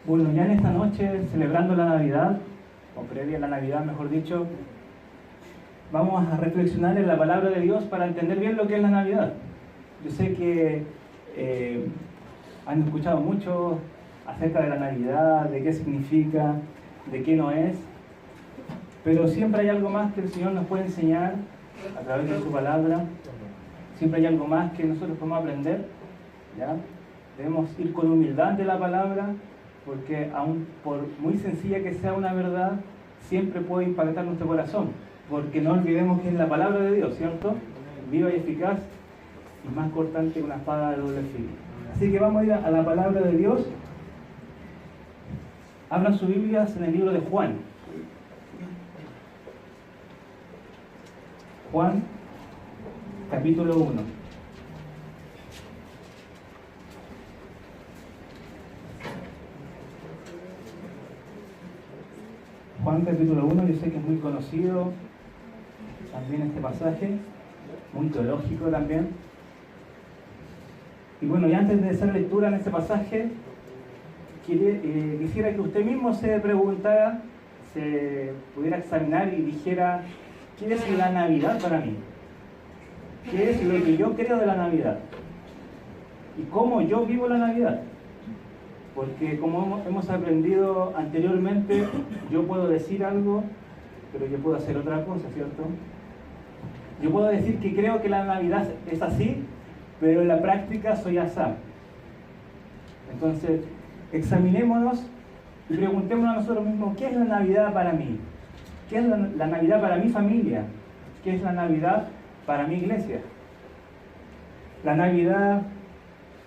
Bueno, ya en esta noche, celebrando la Navidad, o previa a la Navidad, mejor dicho, vamos a reflexionar en la palabra de Dios para entender bien lo que es la Navidad. Yo sé que han escuchado mucho acerca de la Navidad, de qué significa, de qué no es, pero siempre hay algo más que el Señor nos puede enseñar a través de su palabra. Siempre hay algo más que nosotros podemos aprender, ¿ya? Debemos ir con humildad de la palabra, porque aun por muy sencilla que sea una verdad, siempre puede impactar nuestro corazón, porque no olvidemos que es la palabra de Dios, ¿cierto? Viva y eficaz y más cortante que una espada de doble filo. Así que vamos a ir a la palabra de Dios. Abran sus Biblias en el libro de Juan. Juan, capítulo 1. Juan capítulo 1, yo sé que es muy conocido también este pasaje, muy teológico también. Y bueno, y antes de hacer lectura en este pasaje, quisiera que usted mismo se preguntara, se pudiera examinar y dijera: ¿qué es la Navidad para mí? ¿Qué es lo que yo creo de la Navidad? ¿Y cómo yo vivo la Navidad? Porque como hemos aprendido anteriormente, yo puedo decir algo, pero yo puedo hacer otra cosa, ¿cierto? Yo puedo decir que creo que la Navidad es así, pero en la práctica soy asá. Entonces, examinémonos y preguntémonos a nosotros mismos: ¿qué es la Navidad para mí? ¿Qué es la Navidad para mi familia? ¿Qué es la Navidad para mi iglesia? La Navidad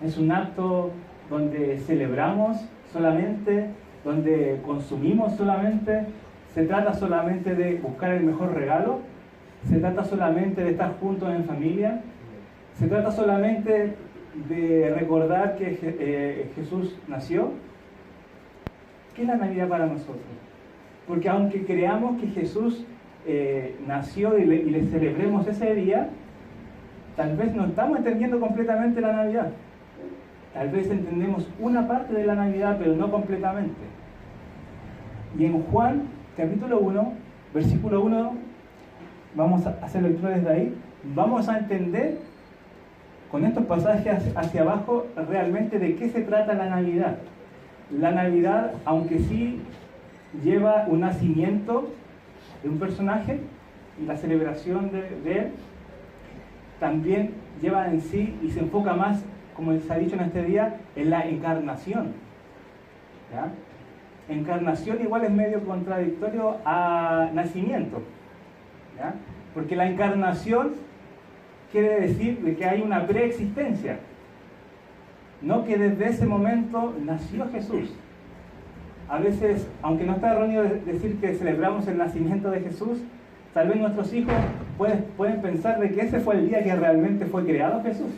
es un acto donde celebramos solamente, donde consumimos solamente. Se trata solamente de buscar el mejor regalo. Se trata solamente de estar juntos en familia. Se trata solamente de recordar que Jesús nació. ¿Qué es la Navidad para nosotros? Porque aunque creamos que Jesús nació y le celebremos ese día, tal vez no estamos entendiendo completamente la Navidad. Tal vez entendemos una parte de la Navidad, pero no completamente. Y en Juan, capítulo 1, versículo 1, vamos a hacer lectura desde ahí, vamos a entender con estos pasajes hacia abajo realmente de qué se trata la Navidad. La Navidad, aunque sí lleva un nacimiento de un personaje y la celebración de él, también lleva en sí y se enfoca más, como se ha dicho en este día, en la encarnación. ¿Ya? Encarnación igual es medio contradictorio a nacimiento, ¿ya? Porque la encarnación quiere decir de que hay una preexistencia, no que desde ese momento nació Jesús. A veces, aunque no está erróneo decir que celebramos el nacimiento de Jesús, tal vez nuestros hijos pueden pensar de que ese fue el día que realmente fue creado Jesús.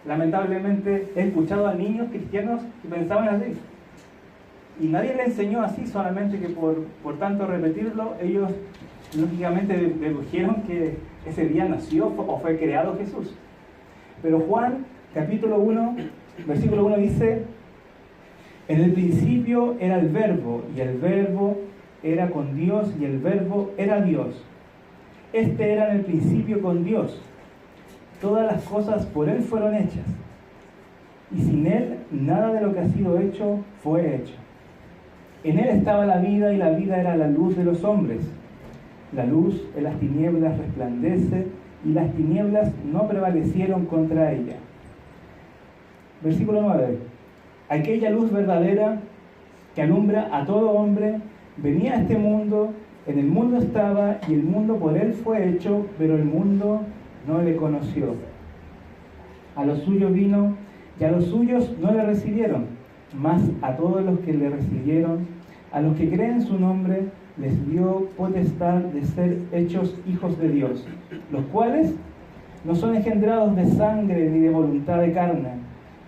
Lamentablemente he escuchado a niños cristianos que pensaban así. Y nadie les enseñó así, solamente que por tanto repetirlo, ellos lógicamente dedujeron que ese día nació o fue creado Jesús. Pero Juan, capítulo 1, versículo 1 dice: en el principio era el Verbo, y el Verbo era con Dios, y el Verbo era Dios. Este era en el principio con Dios. Todas las cosas por Él fueron hechas, y sin Él nada de lo que ha sido hecho fue hecho. En Él estaba la vida, y la vida era la luz de los hombres. La luz en las tinieblas resplandece, y las tinieblas no prevalecieron contra ella. Versículo 9. Aquella luz verdadera que alumbra a todo hombre venía a este mundo, en el mundo estaba, y el mundo por Él fue hecho, pero el mundo no le conoció. A los suyos vino, y a los suyos no le recibieron, mas a todos los que le recibieron, a los que creen en su nombre, les dio potestad de ser hechos hijos de Dios, los cuales no son engendrados de sangre, ni de voluntad de carne,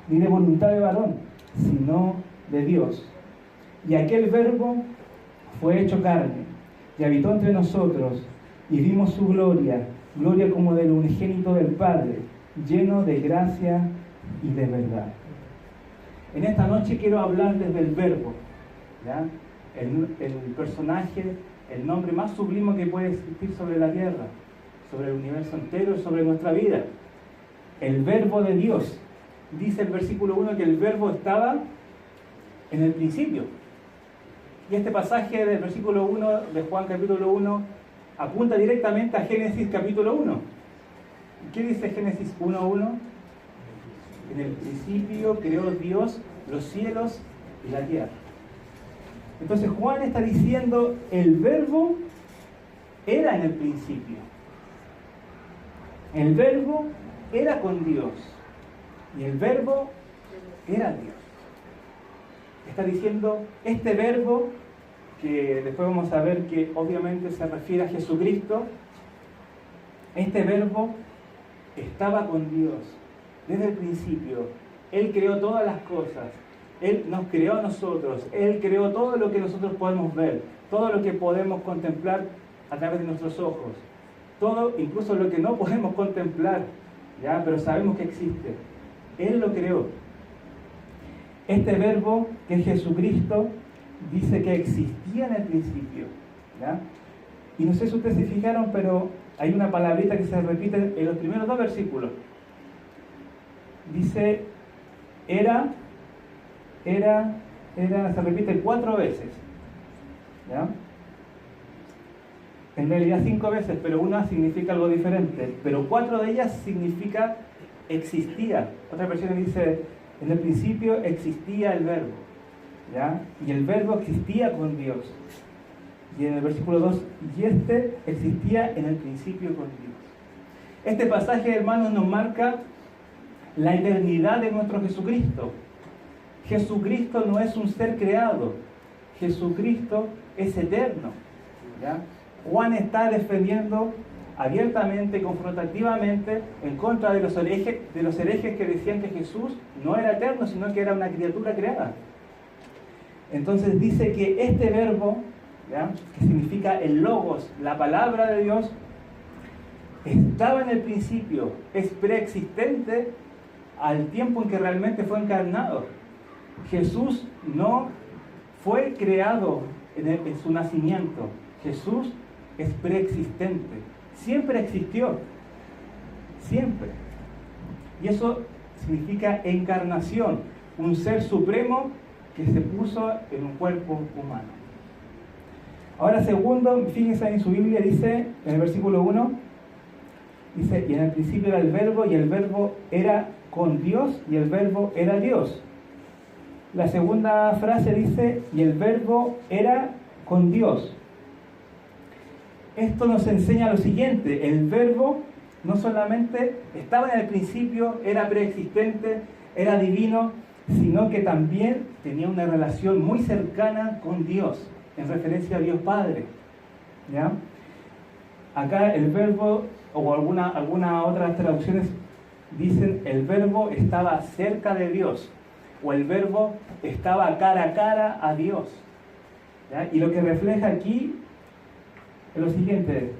ni de voluntad de varón, sino de Dios. Y aquel Verbo fue hecho carne, y habitó entre nosotros, y vimos su gloria, gloria como del unigénito del Padre, lleno de gracia y de verdad. En esta noche quiero hablarles del Verbo, ¿ya? El personaje, el nombre más sublime que puede existir sobre la tierra, sobre el universo entero y sobre nuestra vida. El Verbo de Dios. Dice el versículo 1 que el Verbo estaba en el principio. Y este pasaje del versículo 1 de Juan capítulo 1 apunta directamente a Génesis capítulo 1. ¿Qué dice Génesis 1:1? En el principio creó Dios los cielos y la tierra. Entonces Juan está diciendo, el Verbo era en el principio. El Verbo era con Dios. Y el Verbo era Dios. Está diciendo, este Verbo, que después vamos a ver que obviamente se refiere a Jesucristo, este Verbo estaba con Dios desde el principio. Él creó todas las cosas. Él nos creó a nosotros. Él creó todo lo que nosotros podemos ver, todo lo que podemos contemplar a través de nuestros ojos, todo, incluso lo que no podemos contemplar, ¿ya? Pero sabemos que existe. Él lo creó. Este Verbo, que es Jesucristo, dice que existía en el principio, ¿ya? Y no sé si ustedes se fijaron, pero hay una palabrita que se repite en los primeros 2 versículos. Dice, se repite 4 veces, ¿ya? En realidad 5 veces, pero una significa algo diferente. Pero 4 de ellas significa existía. Otra versión dice, en el principio existía el Verbo, ¿ya? Y el Verbo existía con Dios. Y en el versículo 2, y este existía en el principio con Dios. Este pasaje, hermanos, nos marca la eternidad de nuestro Jesucristo. Jesucristo no es un ser creado. Jesucristo es eterno, ¿ya? Juan está defendiendo abiertamente, confrontativamente, en contra de los herejes que decían que Jesús no era eterno, sino que era una criatura creada. Entonces dice que este Verbo, ¿ya? Que significa el Logos, la palabra de Dios, estaba en el principio, es preexistente al tiempo en que realmente fue encarnado. Jesús no fue creado en su nacimiento. Jesús es preexistente. Siempre existió. Siempre. Y eso significa encarnación. Un ser supremo que se puso en un cuerpo humano. Ahora segundo, fíjense en su Biblia, dice en el versículo 1, dice, y en el principio era el Verbo, y el Verbo era con Dios, y el Verbo era Dios. La segunda frase dice, y el Verbo era con Dios. Esto nos enseña lo siguiente, el Verbo no solamente estaba en el principio, era preexistente, era divino, sino que también tenía una relación muy cercana con Dios, en referencia a Dios Padre, ¿ya? Acá el Verbo, o algunas otras traducciones dicen, el Verbo estaba cerca de Dios, o el Verbo estaba cara a cara a Dios, ¿ya? Y lo que refleja aquí es lo siguiente,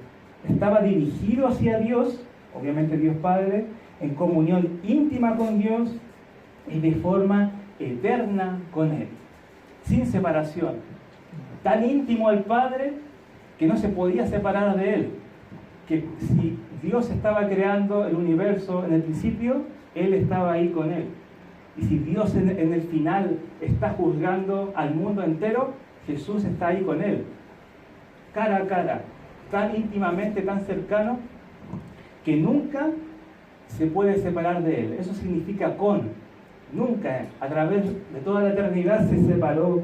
estaba dirigido hacia Dios, obviamente Dios Padre, en comunión íntima con Dios y de forma eterna con Él, sin separación. Tan íntimo al Padre que no se podía separar de Él, que si Dios estaba creando el universo en el principio, Él estaba ahí con Él. Y si Dios en el final está juzgando al mundo entero, Jesús está ahí con Él, cara a cara, tan íntimamente, tan cercano, que nunca se puede separar de Él. Eso significa con. Nunca, a través de toda la eternidad, se separó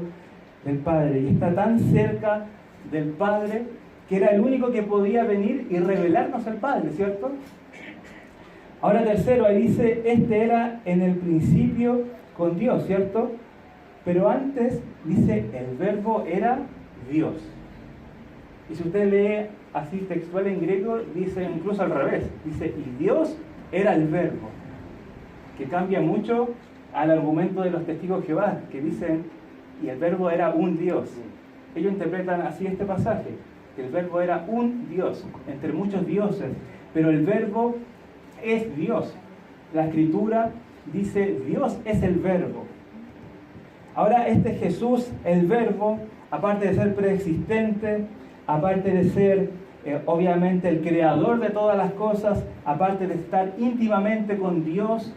del Padre. Y está tan cerca del Padre que era el único que podía venir y revelarnos al Padre, ¿cierto? Ahora tercero, ahí dice, este era en el principio con Dios, ¿cierto? Pero antes dice, el Verbo era Dios. Y si usted lee así textual en griego, dice incluso al revés, dice, y Dios era el Verbo, que cambia mucho al argumento de los testigos de Jehová, que dicen, y el Verbo era un Dios. Ellos interpretan así este pasaje, que el Verbo era un Dios, entre muchos dioses, pero el Verbo es Dios. La Escritura dice, Dios es el Verbo. Ahora este Jesús, el Verbo, aparte de ser preexistente, aparte de ser obviamente el creador de todas las cosas, aparte de estar íntimamente con Dios,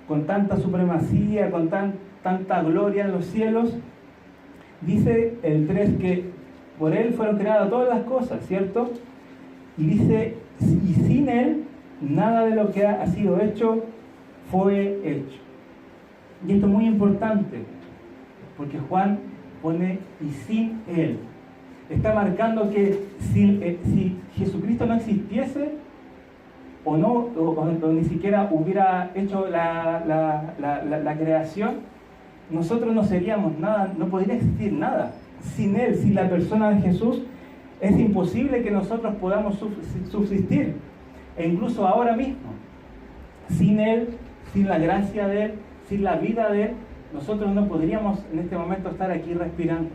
con tanta supremacía, con tanta gloria en los cielos, dice el 3 que por Él fueron creadas todas las cosas, ¿cierto? Y dice, y sin Él, nada de lo que ha sido hecho fue hecho. Y esto es muy importante, porque Juan pone, y sin Él. Está marcando que si Jesucristo no existiese, o ni siquiera hubiera hecho la creación, nosotros no seríamos nada, no podría existir nada. Sin Él, sin la persona de Jesús, es imposible que nosotros podamos subsistir. E incluso ahora mismo, sin Él, sin la gracia de Él, sin la vida de Él, nosotros no podríamos en este momento estar aquí respirando.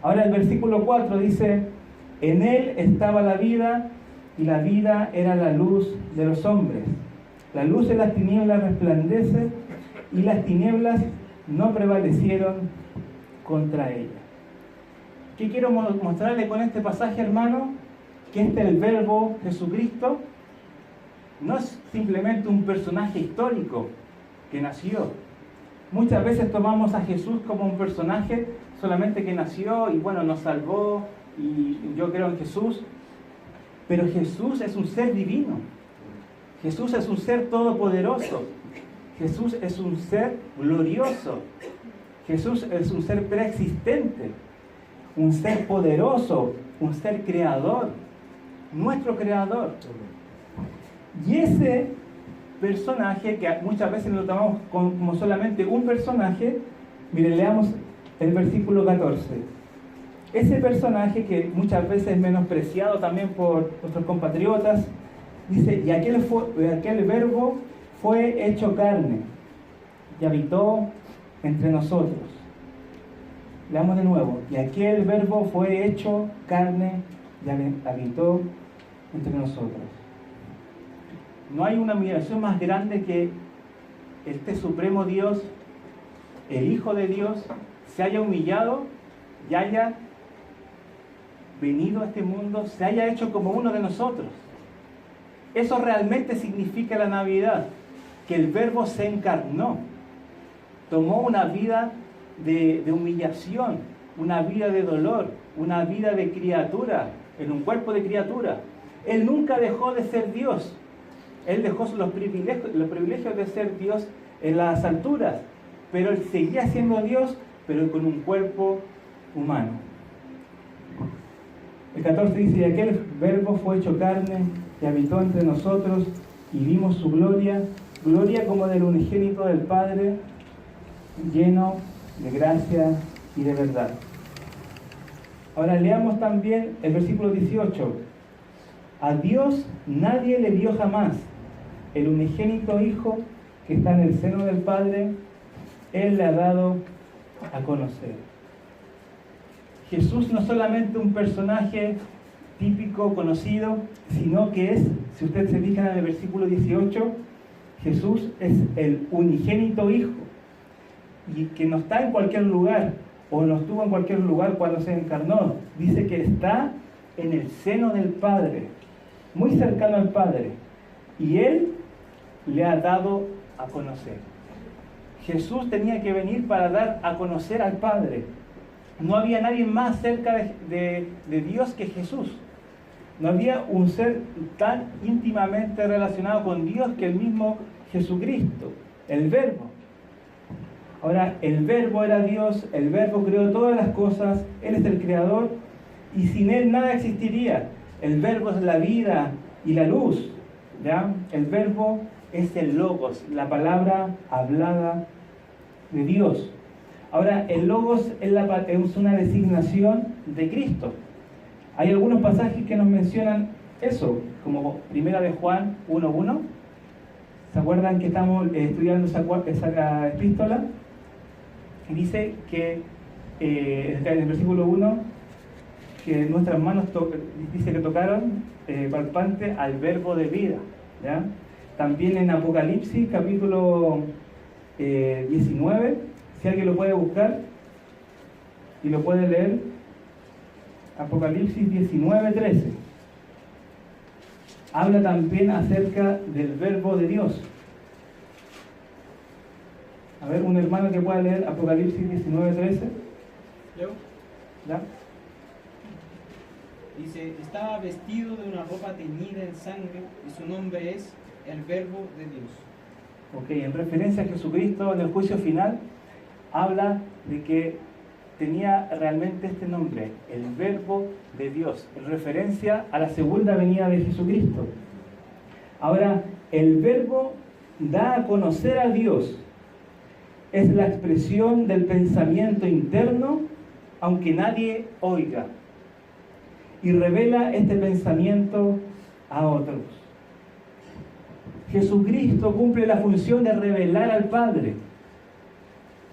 Ahora el versículo 4 dice, en Él estaba la vida, y la vida era la luz de los hombres. La luz de las tinieblas resplandece, y las tinieblas no prevalecieron contra ella. ¿Qué quiero mostrarle con este pasaje, hermano? Que el Verbo Jesucristo no es simplemente un personaje histórico que nació. Muchas veces tomamos a Jesús como un personaje solamente que nació y bueno, nos salvó y yo creo en Jesús. Pero Jesús es un ser divino. Jesús es un ser todopoderoso. Jesús es un ser glorioso. Jesús es un ser preexistente, un ser poderoso, un ser creador, nuestro creador. Y ese personaje, que muchas veces lo tomamos como solamente un personaje, miren, leamos el versículo 14. Ese personaje que muchas veces es menospreciado también por nuestros compatriotas, dice, y aquel Verbo fue hecho carne y habitó entre nosotros. Leamos de nuevo, y aquel Verbo fue hecho carne y habitó entre nosotros. No hay una humillación más grande que este supremo Dios, el Hijo de Dios, se haya humillado y haya venido a este mundo, se haya hecho como uno de nosotros. Eso realmente significa la Navidad, que el Verbo se encarnó, tomó una vida de humillación, una vida de dolor, una vida de criatura, en un cuerpo de criatura. Él nunca dejó de ser Dios. Él dejó los privilegios de ser Dios en las alturas, pero Él seguía siendo Dios, pero con un cuerpo humano. El 14 dice, y aquel Verbo fue hecho carne y habitó entre nosotros, y vimos su gloria, gloria como del unigénito del Padre, lleno de gracia y de verdad. Ahora leamos también el versículo 18. A Dios nadie le vio jamás. El unigénito Hijo que está en el seno del Padre, Él le ha dado a conocer. Jesús no es solamente un personaje típico, conocido, sino que es, si ustedes se fijan en el versículo 18, Jesús es el unigénito Hijo, y que no está en cualquier lugar, o no estuvo en cualquier lugar cuando se encarnó. Dice que está en el seno del Padre, muy cercano al Padre, y Él le ha dado a conocer. Jesús tenía que venir para dar a conocer al Padre. No había nadie más cerca de Dios que Jesús. No había un ser tan íntimamente relacionado con Dios que el mismo Jesucristo, el Verbo. Ahora, el Verbo era Dios, el Verbo creó todas las cosas, Él es el creador, y sin Él nada existiría. El Verbo es la vida y la luz, ¿ya? El Verbo es el Logos, la palabra hablada de Dios. Ahora, el Logos es una designación de Cristo. Hay algunos pasajes que nos mencionan eso, como primera de Juan 1:1. ¿Se acuerdan que estamos estudiando esa epístola? Y dice que en el versículo 1, que nuestras manos dice que tocaron palpante al Verbo de vida, ¿ya? También en Apocalipsis capítulo 19 Si alguien lo puede buscar y lo puede leer, Apocalipsis 19:13. Habla también acerca del verbo de Dios. A ver, un hermano que pueda leer Apocalipsis 19:13. ¿Leo? ¿Ya? Dice, estaba vestido de una ropa teñida en sangre y su nombre es el Verbo de Dios. Ok, en referencia a Jesucristo en el juicio final, habla de que tenía realmente este nombre, el Verbo de Dios, en referencia a la segunda venida de Jesucristo. Ahora, el Verbo da a conocer a Dios. Es la expresión del pensamiento interno, aunque nadie oiga, y revela este pensamiento a otros. Jesucristo cumple la función de revelar al Padre.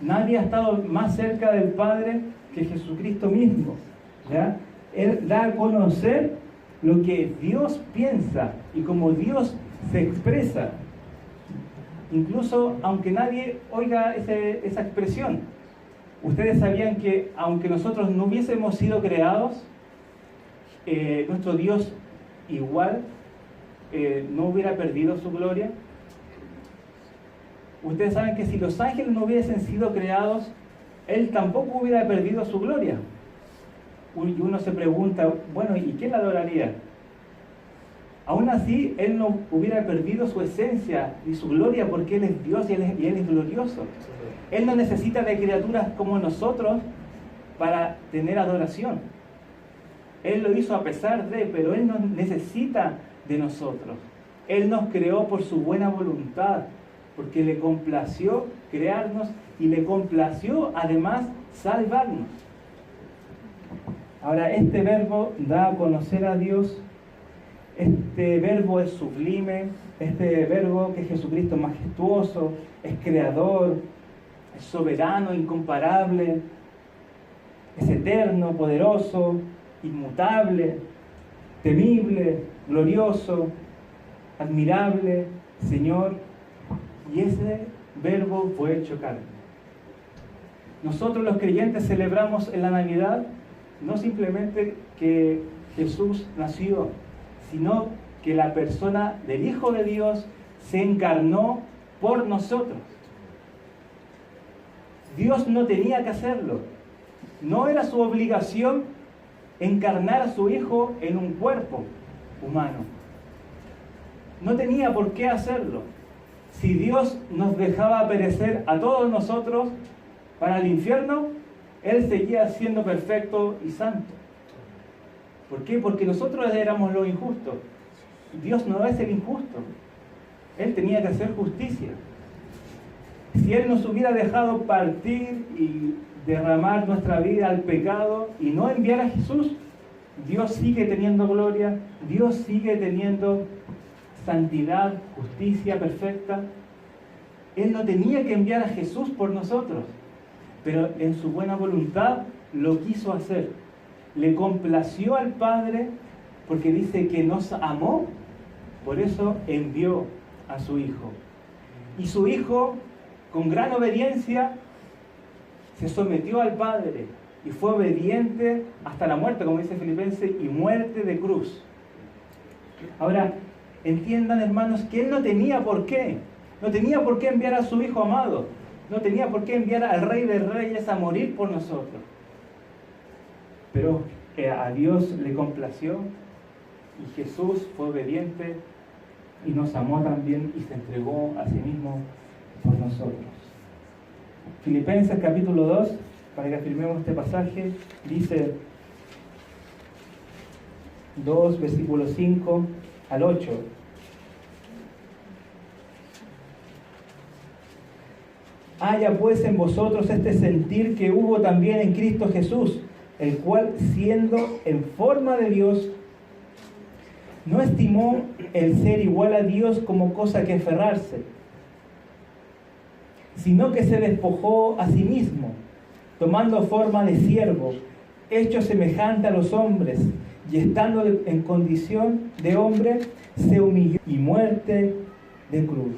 Nadie ha estado más cerca del Padre que Jesucristo mismo, ¿ya? Él da a conocer lo que Dios piensa y cómo Dios se expresa, incluso aunque nadie oiga esa expresión. Ustedes sabían que aunque nosotros no hubiésemos sido creados, nuestro Dios igual no hubiera perdido su gloria. Ustedes saben que si los ángeles no hubiesen sido creados, Él tampoco hubiera perdido su gloria. Y uno se pregunta, bueno, ¿y quién la adoraría? Aún así, Él no hubiera perdido su esencia y su gloria, porque Él es Dios y Él es glorioso. Él no necesita de criaturas como nosotros para tener adoración. Él lo hizo a pesar de, pero Él no necesita de nosotros. Él nos creó por su buena voluntad, porque le complació crearnos y le complació además salvarnos. Ahora, este verbo da a conocer a Dios. Este verbo es sublime, este verbo que Jesucristo es majestuoso, es creador, es soberano, incomparable, es eterno, poderoso, inmutable, temible, glorioso, admirable, Señor. Y ese verbo fue hecho carne. Nosotros los creyentes celebramos en la Navidad no simplemente que Jesús nació, sino que la persona del Hijo de Dios se encarnó por nosotros. Dios no tenía que hacerlo. No era su obligación encarnar a su Hijo en un cuerpo humano. No tenía por qué hacerlo. Si Dios nos dejaba perecer a todos nosotros para el infierno, Él seguía siendo perfecto y santo. ¿Por qué? Porque nosotros éramos los injustos. Dios no es el injusto. Él tenía que hacer justicia. Si Él nos hubiera dejado partir y derramar nuestra vida al pecado y no enviar a Jesús, Dios sigue teniendo gloria, Dios sigue teniendo santidad, justicia perfecta. Él no tenía que enviar a Jesús por nosotros, pero en su buena voluntad lo quiso hacer. Le complació al Padre porque dice que nos amó, por eso envió a su Hijo. Y su Hijo, con gran obediencia, se sometió al Padre y fue obediente hasta la muerte, como dice Filipenses, y muerte de cruz. Ahora, entiendan, hermanos, que Él no tenía por qué. No tenía por qué enviar a su Hijo amado. No tenía por qué enviar al Rey de Reyes a morir por nosotros. Pero a Dios le complació y Jesús fue obediente y nos amó también y se entregó a sí mismo por nosotros. Filipenses capítulo 2, para que afirmemos este pasaje, dice 2, versículos 5 al 8. Haya pues en vosotros este sentir que hubo también en Cristo Jesús, el cual, siendo en forma de Dios, no estimó el ser igual a Dios como cosa que aferrarse, sino que se despojó a sí mismo, tomando forma de siervo, hecho semejante a los hombres, y estando en condición de hombre, se humilló y muerte de cruz.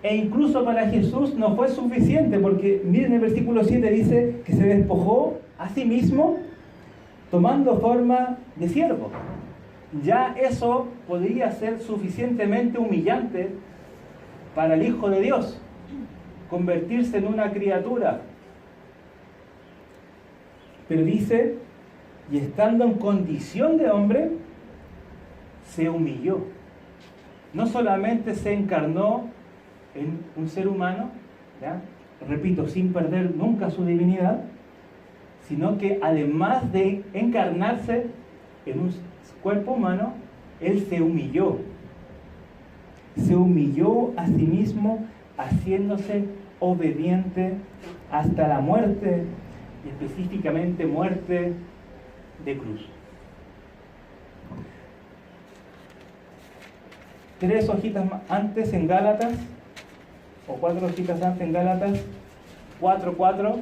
E incluso para Jesús no fue suficiente, porque miren el versículo 7 dice que se despojó a sí mismo tomando forma de siervo. Ya eso podría ser suficientemente humillante para el Hijo de Dios, convertirse en una criatura. Pero dice, y estando en condición de hombre, se humilló. No solamente se encarnó en un ser humano, ¿ya? Repito, sin perder nunca su divinidad, sino que además de encarnarse en un cuerpo humano, Él se humilló. Se humilló a sí mismo, haciéndose obediente hasta la muerte, y específicamente muerte de cruz. 3 hojitas antes en Gálatas, o 4 hojitas antes en Gálatas 4:4,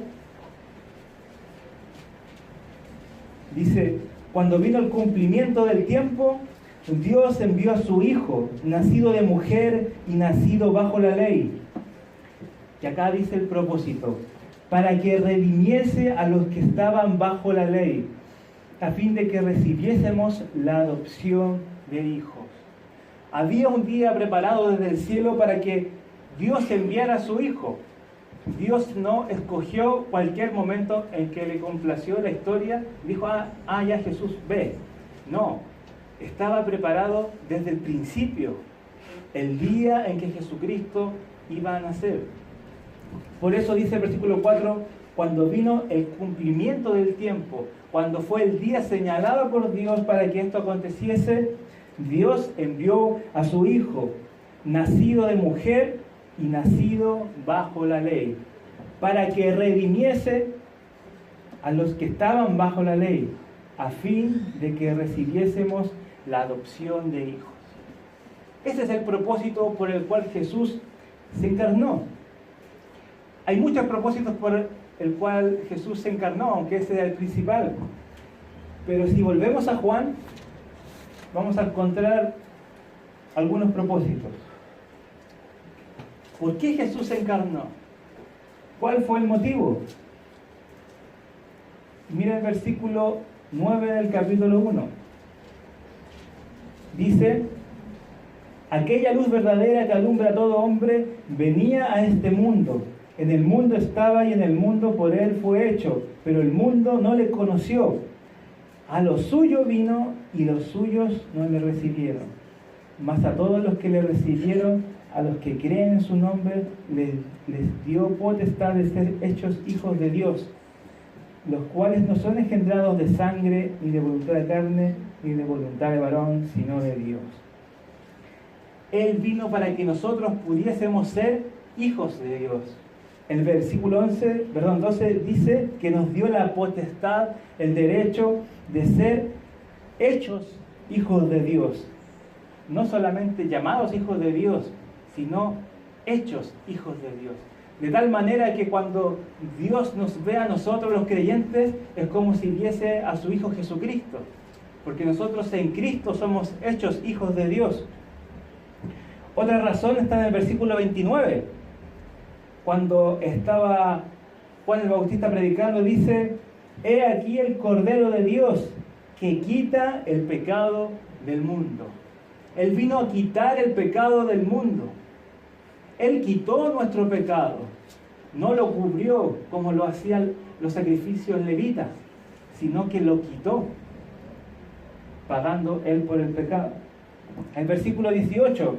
dice: cuando vino el cumplimiento del tiempo, Dios envió a su Hijo, nacido de mujer y nacido bajo la ley. Y acá dice el propósito: para que redimiese a los que estaban bajo la ley, a fin de que recibiésemos la adopción de hijos. Había un día preparado desde el cielo para que Dios enviara a su Hijo. Dios no escogió cualquier momento en que le complació la historia, dijo, ya Jesús, ve. No, estaba preparado desde el principio, el día en que Jesucristo iba a nacer. Por eso dice el versículo 4, cuando vino el cumplimiento del tiempo, cuando fue el día señalado por Dios para que esto aconteciese, Dios envió a su Hijo, nacido de mujer y nacido bajo la ley, para que redimiese a los que estaban bajo la ley, a fin de que recibiésemos la adopción de hijos. Ese es el propósito por el cual Jesús se encarnó. Hay muchos propósitos por el cual Jesús se encarnó, aunque ese es el principal. Pero si volvemos a Juan, vamos a encontrar algunos propósitos. ¿Por qué Jesús se encarnó? ¿Cuál fue el motivo? Mira el versículo 9 del capítulo 1. Dice: aquella luz verdadera que alumbra a todo hombre venía a este mundo. En el mundo estaba y en el mundo por él fue hecho, pero el mundo no le conoció. A lo suyo vino y los suyos no le recibieron. Mas a todos los que le recibieron, a los que creen en su nombre, les dio potestad de ser hechos hijos de Dios, los cuales no son engendrados de sangre, ni de voluntad de carne, ni de voluntad de varón, sino de Dios. Él vino para que nosotros pudiésemos ser hijos de Dios. El versículo 12 dice que nos dio la potestad, el derecho de ser hechos hijos de Dios. No solamente llamados hijos de Dios, sino hechos hijos de Dios. De tal manera que cuando Dios nos ve a nosotros los creyentes, es como si viese a su Hijo Jesucristo. Porque nosotros en Cristo somos hechos hijos de Dios. Otra razón está en el versículo 29. Cuando estaba Juan el Bautista predicando, dice: he aquí el Cordero de Dios que quita el pecado del mundo. Él vino a quitar el pecado del mundo. Él quitó nuestro pecado. No lo cubrió como lo hacían los sacrificios levitas, sino que lo quitó, pagando Él por el pecado. El versículo 18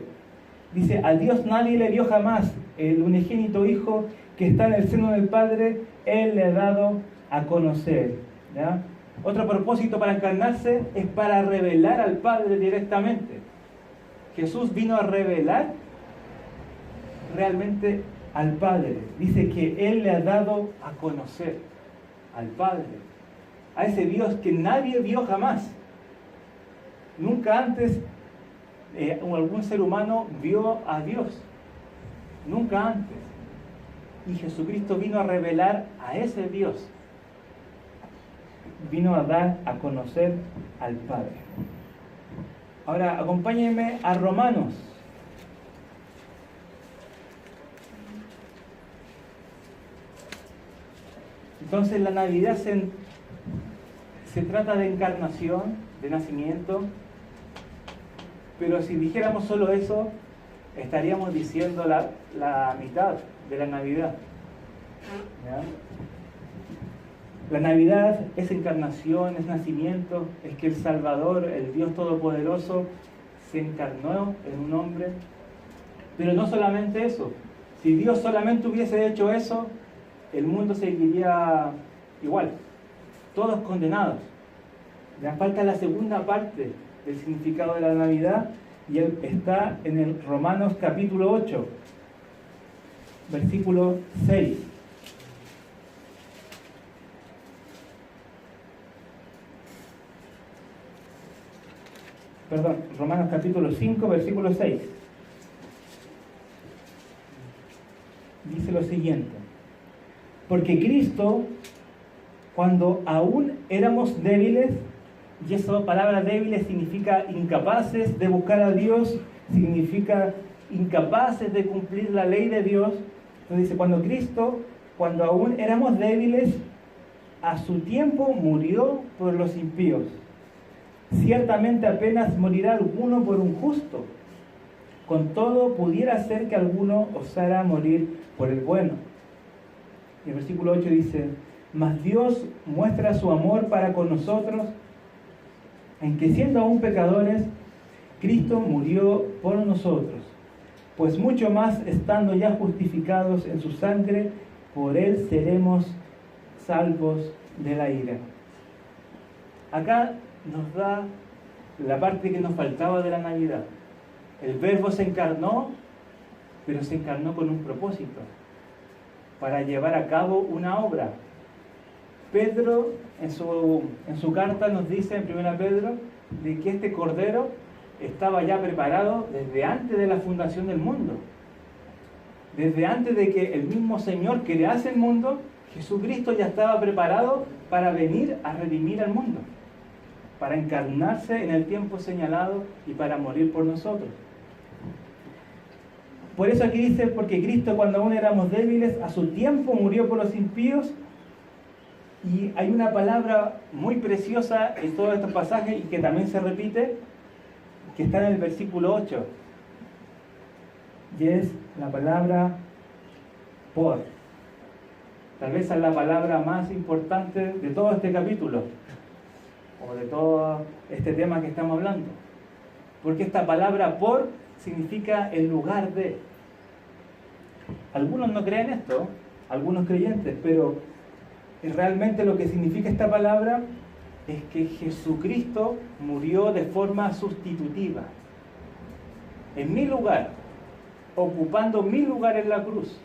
dice: a Dios nadie le dio jamás, el unigénito Hijo que está en el seno del Padre, Él le ha dado a conocer. ¿Ya? Otro propósito para encarnarse es para revelar al Padre directamente. Jesús vino a revelar realmente al Padre. Dice que Él le ha dado a conocer al Padre, a ese Dios que nadie vio jamás. Nunca antes algún ser humano vio a Dios. Nunca antes. Y Jesucristo vino a revelar a ese Dios. Vino a dar a conocer al Padre. Ahora, acompáñenme a Romanos. Entonces la Navidad se trata de encarnación, de nacimiento, pero si dijéramos solo eso, estaríamos diciendo la mitad de la Navidad. ¿Ya? La Navidad es encarnación, es nacimiento, es que el Salvador, el Dios Todopoderoso, se encarnó en un hombre. Pero no solamente eso. Si Dios solamente hubiese hecho eso, el mundo seguiría igual, todos condenados. Le falta la segunda parte del significado de la Navidad y él está en el Romanos capítulo 8, versículo 6. Perdón, Romanos capítulo 5, versículo 6. Dice lo siguiente: porque Cristo, cuando aún éramos débiles, y esa palabra débiles significa incapaces de buscar a Dios, significa incapaces de cumplir la ley de Dios. Entonces dice, cuando Cristo, cuando aún éramos débiles, a su tiempo murió por los impíos. Ciertamente apenas morirá alguno por un justo. Con todo, pudiera ser que alguno osara morir por el bueno. Y el versículo 8 dice, mas Dios muestra su amor para con nosotros, en que siendo aún pecadores, Cristo murió por nosotros. Pues mucho más, estando ya justificados en su sangre, por él seremos salvos de la ira. Acá nos da la parte que nos faltaba de la Navidad. El Verbo se encarnó, pero se encarnó con un propósito, para llevar a cabo una obra. Pedro en su carta nos dice en 1 Pedro de que este Cordero estaba ya preparado desde antes de la fundación del mundo. Desde antes de que el mismo Señor crease el mundo, Jesucristo ya estaba preparado para venir a redimir al mundo, para encarnarse en el tiempo señalado y para morir por nosotros. Por eso aquí dice, porque Cristo cuando aún éramos débiles, a su tiempo murió por los impíos. Y hay una palabra muy preciosa en todos estos pasajes y que también se repite, que está en el versículo 8. Y es la palabra por. Tal vez es la palabra más importante de todo este capítulo, o de todo este tema que estamos hablando. Porque esta palabra por significa el lugar de. Algunos no creen esto, algunos creyentes, pero realmente lo que significa esta palabra es que Jesucristo murió de forma sustitutiva, en mi lugar, ocupando mi lugar en la cruz.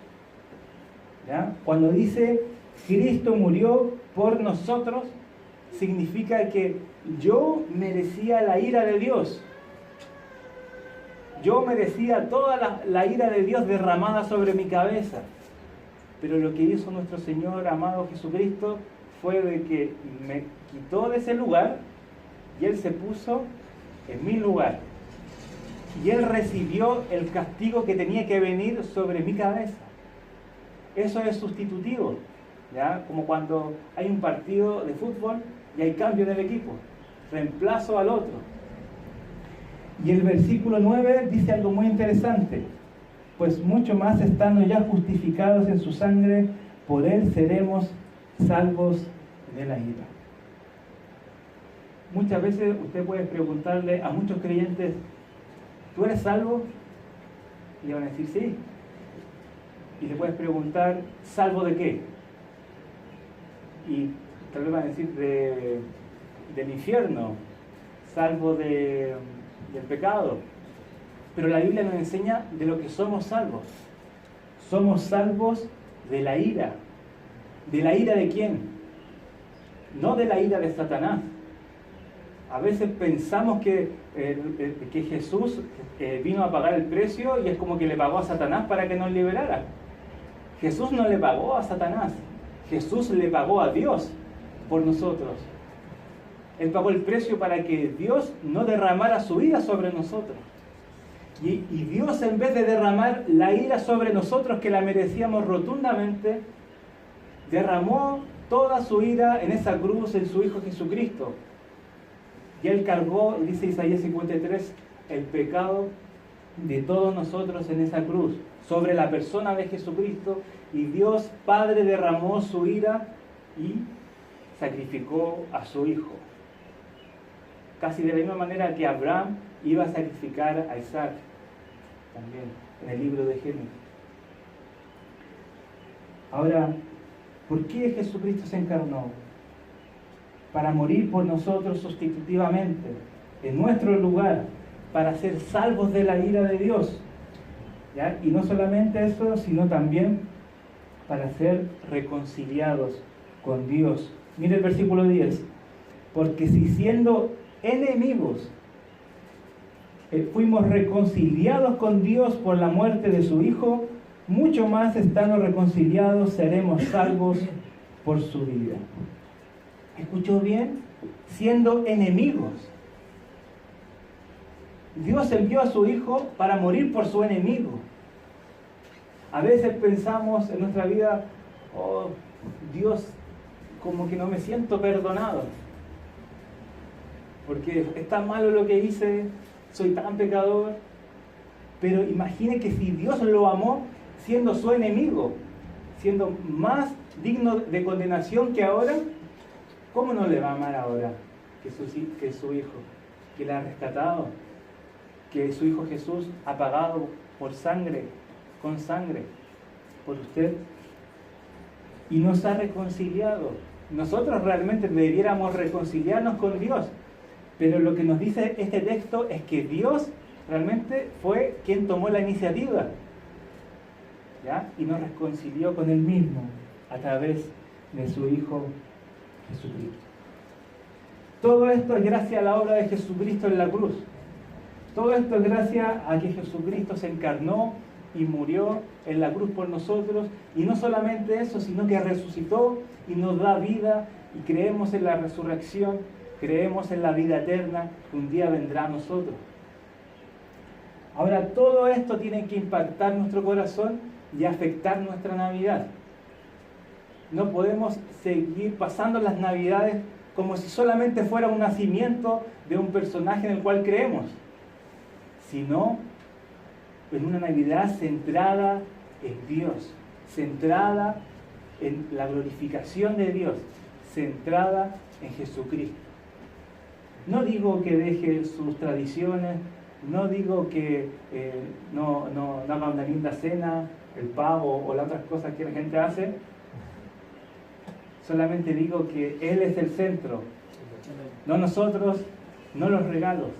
¿Ya? Cuando dice Cristo murió por nosotros, significa que yo merecía la ira de Dios. Yo merecía toda la ira de Dios derramada sobre mi cabeza. Pero lo que hizo nuestro Señor amado Jesucristo fue de que me quitó de ese lugar y Él se puso en mi lugar. Y Él recibió el castigo que tenía que venir sobre mi cabeza. Eso es sustitutivo, ¿ya? Como cuando hay un partido de fútbol y hay cambio del equipo, reemplazo al otro. Y el versículo 9 dice algo muy interesante: pues mucho más, estando ya justificados en su sangre, por él seremos salvos de la ira. Muchas veces usted puede preguntarle a muchos creyentes, ¿tú eres salvo? Y le van a decir sí. Y le puedes preguntar, ¿salvo de qué? Y tal vez van a decir del infierno, salvo del pecado. Pero la Biblia nos enseña de lo que somos salvos. Somos salvos de la ira. ¿De la ira de quién? No de la ira de Satanás. A veces pensamos que Jesús vino a pagar el precio y es como que le pagó a Satanás para que nos liberara. Jesús no le pagó a Satanás. Jesús le pagó a Dios por nosotros. Él pagó el precio para que Dios no derramara su ira sobre nosotros. Y Dios, en vez de derramar la ira sobre nosotros, que la merecíamos rotundamente, derramó toda su ira en esa cruz en su Hijo Jesucristo. Y Él cargó, dice Isaías 53, el pecado de todos nosotros en esa cruz, sobre la persona de Jesucristo, y Dios Padre derramó su ira y sacrificó a su Hijo. Casi de la misma manera que Abraham iba a sacrificar a Isaac, también en el libro de Génesis. Ahora, ¿por qué Jesucristo se encarnó? Para morir por nosotros sustitutivamente, en nuestro lugar, para ser salvos de la ira de Dios. ¿Ya? Y no solamente eso, sino también para ser reconciliados con Dios. Mire el versículo 10. Porque si siendo enemigos fuimos reconciliados con Dios por la muerte de su Hijo, mucho más estando reconciliados seremos salvos por su vida. ¿Escuchó bien? Siendo enemigos. Dios envió a su Hijo para morir por su enemigo. A veces pensamos en nuestra vida, oh, Dios, como que no me siento perdonado. Porque es tan malo lo que hice, soy tan pecador. Pero imagine que si Dios lo amó siendo su enemigo, siendo más digno de condenación que ahora, ¿cómo no le va a amar ahora que su Hijo, que le ha rescatado, que su Hijo Jesús ha pagado por sangre, con sangre, por usted, y nos ha reconciliado? Nosotros realmente debiéramos reconciliarnos con Dios, pero lo que nos dice este texto es que Dios realmente fue quien tomó la iniciativa, ¿ya? Y nos reconcilió con Él mismo a través de su Hijo Jesucristo. Todo esto es gracias a la obra de Jesucristo en la cruz. Todo esto es gracias a que Jesucristo se encarnó y murió en la cruz por nosotros. Y no solamente eso, sino que resucitó y nos da vida. Y creemos en la resurrección, creemos en la vida eterna que un día vendrá a nosotros. Ahora, todo esto tiene que impactar nuestro corazón y afectar nuestra Navidad. No podemos seguir pasando las Navidades como si solamente fuera un nacimiento de un personaje en el cual creemos, sino en una Navidad centrada en Dios, centrada en la glorificación de Dios, centrada en Jesucristo. No digo que deje sus tradiciones, no digo que no haga una linda cena, el pavo o las otras cosas que la gente hace. Solamente digo que Él es el centro, no nosotros, no los regalos.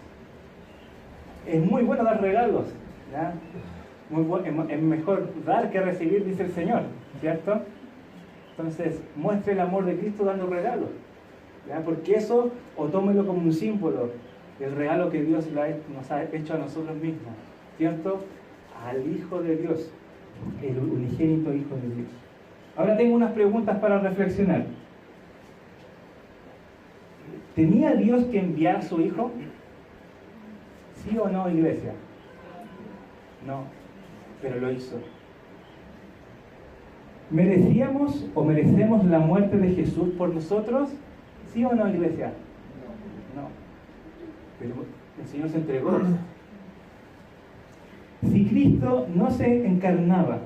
Es muy bueno dar regalos, ¿ya? Es mejor dar que recibir, dice el Señor, ¿cierto? Entonces, muestre el amor de Cristo dando regalos, ¿ya? Porque eso, o tómelo como un símbolo del regalo que Dios nos ha hecho a nosotros mismos, ¿cierto? Al Hijo de Dios, el unigénito Hijo de Dios. Ahora tengo unas preguntas para reflexionar. ¿Tenía Dios que enviar a su Hijo? ¿Sí o no, iglesia? No, pero lo hizo. ¿Merecíamos o merecemos la muerte de Jesús por nosotros? ¿Sí o no, iglesia? No. Pero el Señor se entregó. Si Cristo no se encarnaba,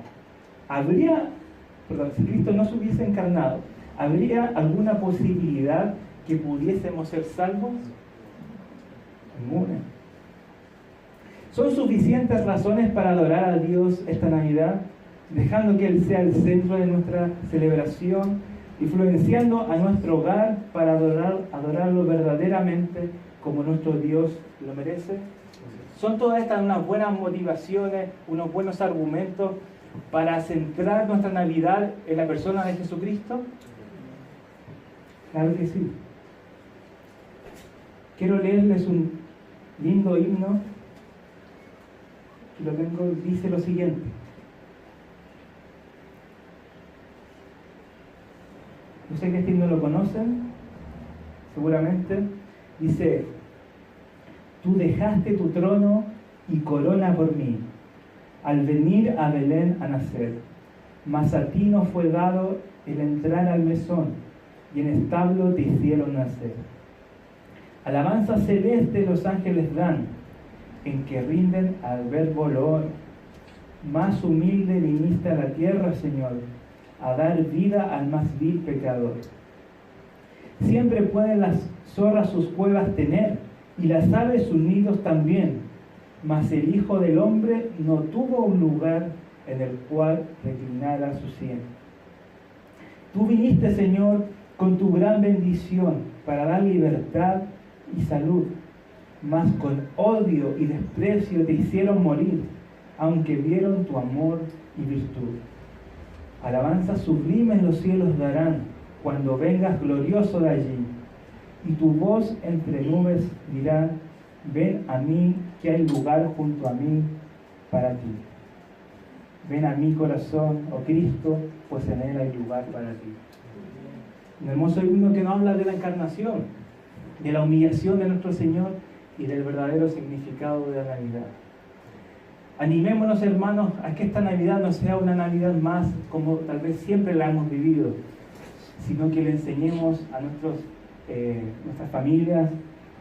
si Cristo no se hubiese encarnado, ¿habría alguna posibilidad que pudiésemos ser salvos? Ninguna. ¿Son suficientes razones para adorar a Dios esta Navidad, dejando que Él sea el centro de nuestra celebración, influenciando a nuestro hogar para adorarlo verdaderamente como nuestro Dios lo merece? ¿Son todas estas unas buenas motivaciones, unos buenos argumentos para centrar nuestra Navidad en la persona de Jesucristo? Claro que sí. Quiero leerles un lindo himno que lo tengo, dice lo siguiente: yo sé que este himno lo conocen, seguramente. Dice: tú dejaste tu trono y corona por mí, al venir a Belén a nacer, mas a ti no fue dado el entrar al mesón, y en establo te hicieron nacer. Alabanza celeste los ángeles dan, en que rinden al verbo loor. Más humilde viniste a la tierra, Señor, a dar vida al más vil pecador. Siempre pueden las zorras sus cuevas tener, y las aves sus nidos también, mas el Hijo del Hombre no tuvo un lugar en el cual reclinara su sien. Tú viniste, Señor, con tu gran bendición para dar libertad y salud, mas con odio y desprecio te hicieron morir, aunque vieron tu amor y virtud. Alabanza sublime en los cielos darán, cuando vengas glorioso de allí, y tu voz entre nubes dirá: ven a mí, que hay lugar junto a mí para ti. Ven a mi corazón, oh Cristo, pues en él hay lugar para ti. Un hermoso himno que nos habla de la encarnación, de la humillación de nuestro Señor y del verdadero significado de la Navidad. Animémonos, hermanos, a que esta Navidad no sea una Navidad más como tal vez siempre la hemos vivido, sino que le enseñemos a nuestras familias,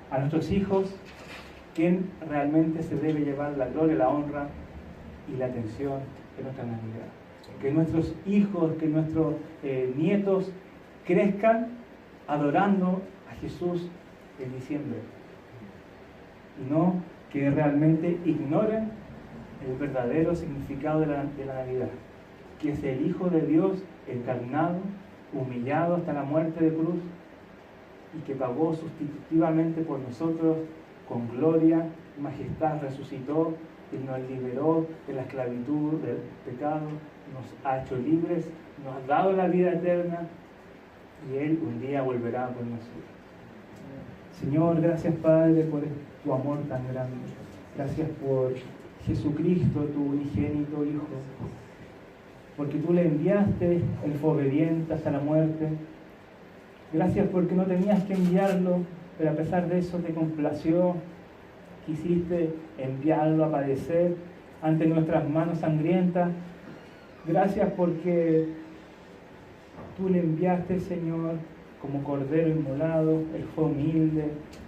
a nuestros hijos, quién realmente se debe llevar la gloria, la honra y la atención de nuestra Navidad. Que nuestros hijos, que nuestros nietos crezcan adorando a Jesús en diciembre, y no que realmente ignoren el verdadero significado de la Navidad, que es el Hijo de Dios encarnado, humillado hasta la muerte de cruz, y que pagó sustitutivamente por nosotros con gloria y majestad, resucitó y nos liberó de la esclavitud del pecado, nos ha hecho libres, nos ha dado la vida eterna, y Él un día volverá por nosotros. Señor, gracias, Padre, por tu amor tan grande. Gracias por Jesucristo, tu unigénito Hijo, porque tú le enviaste, Él fue obediente hasta la muerte. Gracias porque no tenías que enviarlo, pero a pesar de eso te complació, quisiste enviarlo a padecer ante nuestras manos sangrientas. Gracias porque tú le enviaste, Señor, como cordero inmolado. Él fue humilde,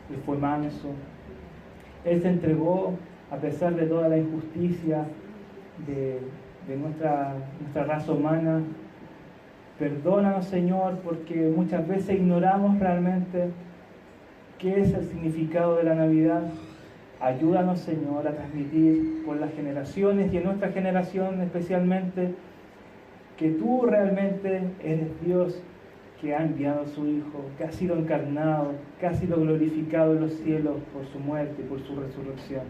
Él fue manso. Él se entregó a pesar de toda la injusticia de nuestra raza humana. Perdónanos, Señor, porque muchas veces ignoramos realmente qué es el significado de la Navidad. Ayúdanos, Señor, a transmitir por las generaciones y en nuestra generación especialmente que tú realmente eres Dios que ha enviado a su Hijo, que ha sido encarnado, que ha sido glorificado en los cielos por su muerte y por su resurrección.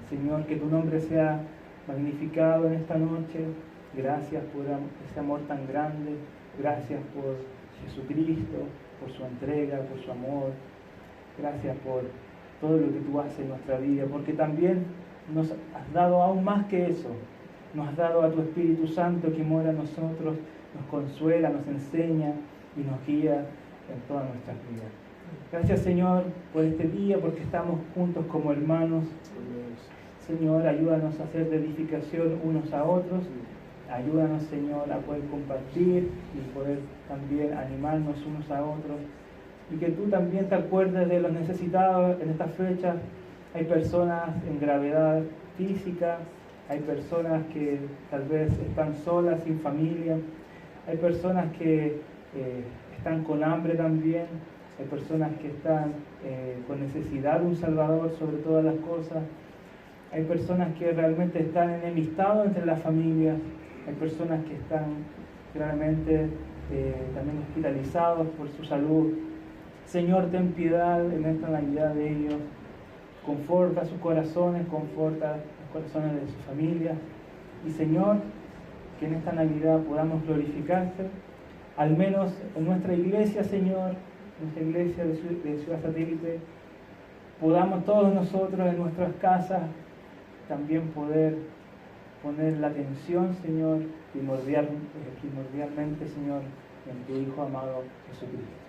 Señor, que tu nombre sea magnificado en esta noche. Gracias por ese amor tan grande. Gracias por Jesucristo, por su entrega, por su amor. Gracias por todo lo que tú haces en nuestra vida, porque también nos has dado aún más que eso. Nos has dado a tu Espíritu Santo que mora en nosotros, nos consuela, nos enseña y nos guía en todas nuestras vidas. Gracias, Señor, por este día, porque estamos juntos como hermanos. Señor, ayúdanos a hacer de edificación unos a otros. Ayúdanos, Señor, a poder compartir y poder también animarnos unos a otros. Y que tú también te acuerdes de los necesitados en estas fechas. Hay personas en gravedad física, hay personas que tal vez están solas, sin familia, hay personas que están con hambre también, hay personas que están con necesidad de un Salvador sobre todas las cosas, hay personas que realmente están enemistados entre las familias, hay personas que están claramente también hospitalizados por su salud. Señor, ten piedad en esta Navidad de ellos, conforta sus corazones, conforta los corazones de sus familias, y Señor, que en esta Navidad podamos glorificarte, al menos en nuestra iglesia, Señor, nuestra iglesia de Ciudad Satélite, podamos todos nosotros en nuestras casas también poder poner la atención, Señor, primordialmente, Señor, en tu Hijo amado Jesucristo.